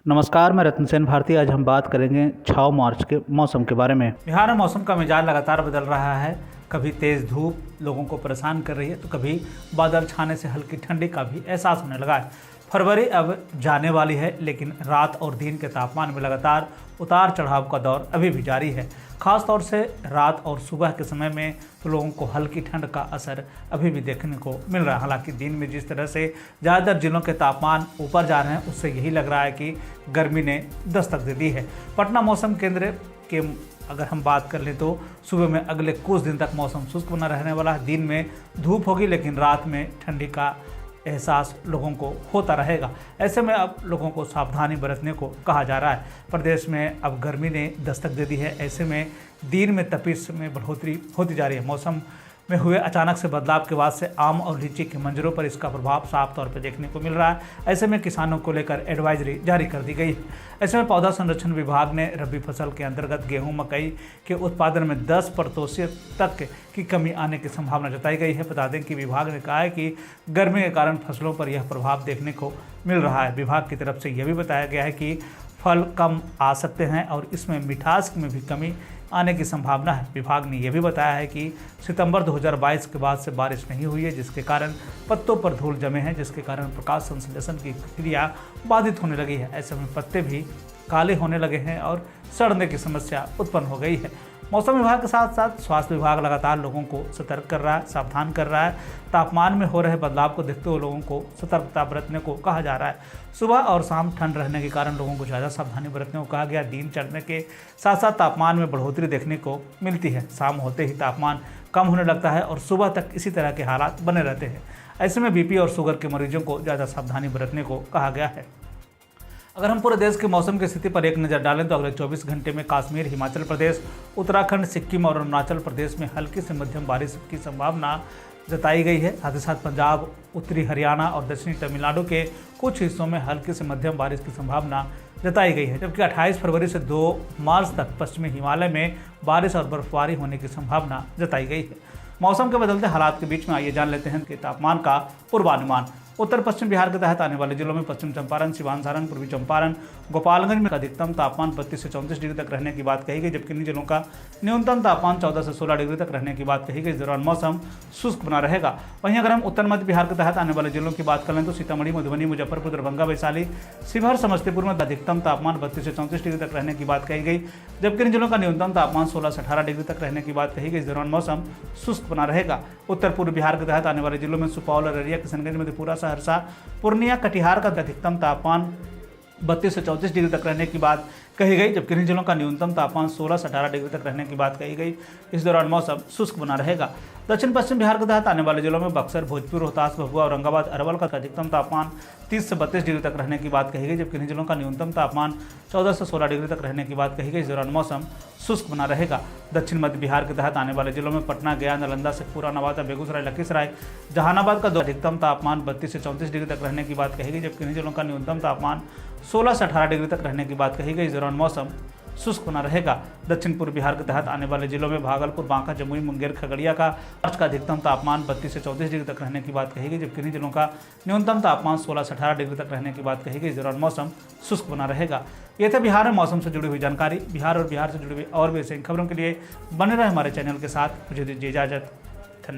नमस्कार, मैं रत्न सेन भारती। आज हम बात करेंगे 6 मार्च के मौसम के बारे में। बिहार में मौसम का मिजाज लगातार बदल रहा है। कभी तेज़ धूप लोगों को परेशान कर रही है तो कभी बादल छाने से हल्की ठंडी का भी एहसास होने लगा है। फरवरी अब जाने वाली है, लेकिन रात और दिन के तापमान में लगातार उतार चढ़ाव का दौर अभी भी जारी है। खास तौर से रात और सुबह के समय में तो लोगों को हल्की ठंड का असर अभी भी देखने को मिल रहा है। हालांकि दिन में जिस तरह से ज़्यादातर जिलों के तापमान ऊपर जा रहे हैं, उससे यही लग रहा है कि गर्मी ने दस्तक दे दी है। पटना मौसम केंद्र के अगर हम बात कर लें तो सुबह में अगले कुछ दिन तक मौसम शुष्क बना रहने वाला है। दिन में धूप होगी, लेकिन रात में ठंडी का एहसास लोगों को होता रहेगा। ऐसे में अब लोगों को सावधानी बरतने को कहा जा रहा है। प्रदेश में अब गर्मी ने दस्तक दे दी है। ऐसे में दिन में तपिश में बढ़ोतरी होती जा रही है। मौसम में हुए अचानक से बदलाव के बाद से आम और लीची के मंजरों पर इसका प्रभाव साफ तौर पर देखने को मिल रहा है। ऐसे में किसानों को लेकर एडवाइजरी जारी कर दी गई है। ऐसे में पौधा संरक्षण विभाग ने रबी फसल के अंतर्गत गेहूं मकई के उत्पादन में 10% तक की कमी आने की संभावना जताई गई है। बता दें कि विभाग ने कहा है कि गर्मी के कारण फसलों पर यह प्रभाव देखने को मिल रहा है। विभाग की तरफ से यह भी बताया गया है कि फल कम आ सकते हैं और इसमें मिठास में भी कमी आने की संभावना है। विभाग ने यह भी बताया है कि सितंबर 2022 के बाद से बारिश नहीं हुई है, जिसके कारण पत्तों पर धूल जमे हैं, जिसके कारण प्रकाश संश्लेषण की क्रिया बाधित होने लगी है। ऐसे में पत्ते भी काले होने लगे हैं और सड़ने की समस्या उत्पन्न हो गई है। मौसम विभाग के साथ साथ स्वास्थ्य विभाग लगातार लोगों को सतर्क कर रहा है, सावधान कर रहा है। तापमान में हो रहे बदलाव को देखते हुए लोगों को सतर्कता बरतने को कहा जा रहा है। सुबह और शाम ठंड रहने के कारण लोगों को ज़्यादा सावधानी बरतने को कहा गया। दिन चढ़ने के साथ साथ तापमान में बढ़ोतरी देखने को मिलती है। शाम होते ही तापमान कम होने लगता है और सुबह तक इसी तरह के हालात बने रहते हैं। ऐसे में बीपी और शुगर के मरीजों को ज़्यादा सावधानी बरतने को कहा गया है। अगर हम पूरे देश के मौसम की स्थिति पर एक नज़र डालें तो अगले 24 घंटे में कश्मीर, हिमाचल प्रदेश, उत्तराखंड, सिक्किम और अरुणाचल प्रदेश में हल्की से मध्यम बारिश की संभावना जताई गई है। साथ ही साथ पंजाब, उत्तरी हरियाणा और दक्षिणी तमिलनाडु के कुछ हिस्सों में हल्की से मध्यम बारिश की संभावना जताई गई है। जबकि 28 फरवरी से 2 मार्च तक पश्चिमी हिमालय में बारिश और बर्फबारी होने की संभावना जताई गई है। मौसम के बदलते हालात के बीच में आइए जान लेते हैं कि तापमान का पूर्वानुमान। उत्तर पश्चिम बिहार के तहत आने वाले जिलों में पश्चिम चंपारण, सिवान, सारण, पूर्वी चंपारण, गोपालगंज में अधिकतम तापमान 32 से 34 डिग्री तक रहने की बात कही गई, जबकि इन जिलों का न्यूनतम तापमान 14 से 16 डिग्री तक रहने की बात कही गई। इस दौरान मौसम शुष्क बना रहेगा। वहीं अगर हम उत्तर मध्य बिहार के तहत आने वाले जिलों की बात करें तो सीतामढ़ी, मधुबनी, मुजफ्फरपुर, दरभंगा, वैशाली, शिवहर, समस्तीपुर में अधिकतम तापमान 32 से 34 डिग्री तक रहने की बात कही गई, जबकि इन जिलों का न्यूनतम तापमान 16 से 18 डिग्री तक रहने की बात कही गई। इस दौरान मौसम शुष्क बना रहेगा। उत्तर पूर्व बिहार के तहत आने वाले जिलों में सुपौल, अररिया, किशनगंज, मधेपुरा, सहरसा, पूर्णिया, कटिहार का अधिकतम तापमान 32 से 34 डिग्री तक रहने की बात कही गई, जबकि इन जिलों का न्यूनतम तापमान 16 से 18 डिग्री तक रहने की बात कही गई। इस दौरान मौसम शुष्क बना रहेगा। दक्षिण पश्चिम बिहार के तहत आने वाले जिलों में बक्सर, भोजपुर, रोहतास, भभुआ, औरंगाबाद, अरवल का अधिकतम तापमान 30 से 32 डिग्री तक रहने की बात कही गई, जबकि इन जिलों का न्यूनतम तापमान 14 से 16 डिग्री तक रहने की बात कही गई। इस दौरान मौसम शुष्क बना रहेगा। दक्षिण मध्य बिहार के तहत आने वाले जिलों में पटना, गया, नालंदा, शेखपुरा, नवादा, बेगूसराय, लखीसराय, जहानाबाद का अधिकतम तापमान 32 से 34 डिग्री तक रहने की बात कही गई, जबकि इन जिलों का न्यूनतम तापमान 16 से 18 डिग्री तक रहने की बात कही गई। इस दौरान मौसम शुष्क बना रहेगा। दक्षिण पूर्व बिहार के तहत आने वाले जिलों में भागलपुर, बांका, जमुई, मुंगेर, खगड़िया का आज का अधिकतम तापमान 32 से 34 डिग्री तक रहने की बात कही गई, जबकि इन जिलों का न्यूनतम तापमान 16 से 18 डिग्री तक रहने की बात कही गई। इस दौरान मौसम शुष्क बना रहेगा। ये थे बिहार में मौसम से जुड़ी हुई जानकारी। बिहार और बिहार से जुड़ी हुई और भी ऐसी खबरों के लिए बने रहे हमारे चैनल के साथ। मुझे दीजिए इजाजत।